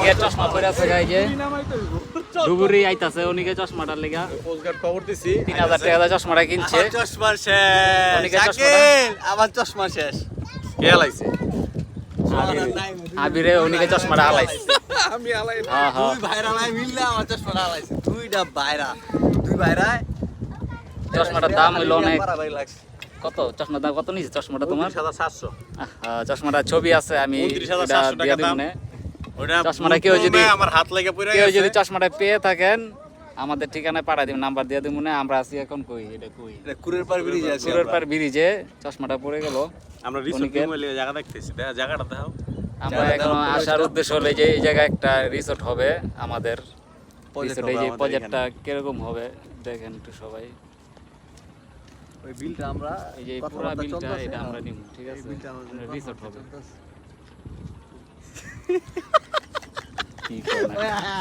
অনেকে চশমা পরে আছে গাই যে ডুবুরি আইতাছে অনেকে চশমাটার লেগা পোস্টকার্ড খবর দিছি 3000 টাকা চশমাটা কিনছে চশমা শেষ অনেকে চশমা শাকিল আমার চশমা শেষ কে লাইছে আবিরে অনেকে চশমাটা হালাইছে আমি আলাই হ্যাঁ হ্যাঁ দুই ভাইরা নাই মিললে আমার চশমা হারাইছে দুইটা ভাইরা দুই ভাইরা চশমাটার দাম হইলো অনেক বাড়াবাড়ি লাগছে কত চশমার দাম কত নিছে চশমাটা তোমার 29700 চশমাটা ছবি আছে আমি 29,700 টাকা দাম। ওটা চশমাটা কেউ যদি আমার হাত লেগে পড়ে কেউ গেছে যদি চশমাটা পেয়ে থাকেন আমাদের ঠিকানায় পাঠাই দিবেন নাম্বার দিয়ে দিবেন আমরা আছি এখন কই এটা কই এটা কুরের পার ব্রিজ আছে সুরের পার ব্রিজে চশমাটা পড়ে গেল আমরা রিসোর্ট অনেকের- রুমে জায়গা দেখতেছি জায়গাটা দেখাও আমরা এখন আসার উদ্দেশ্য হলে যে এই জায়গায় একটা রিসোর্ট হবে আমাদের Project রিসোর্টে হবে যে আমাদের প্রজেক্টটা কিরকম হবে দেখেন একটু সবাই ওই বিলটা আমরা এই যে পুরো কথাবার্তা বিলটা চলতেছে, এটা আমরা হ্যাঁ। নিব ঠিক এই আছে বিলটা আমাদের রিসোর্ট হবে চলতেছে। কি করব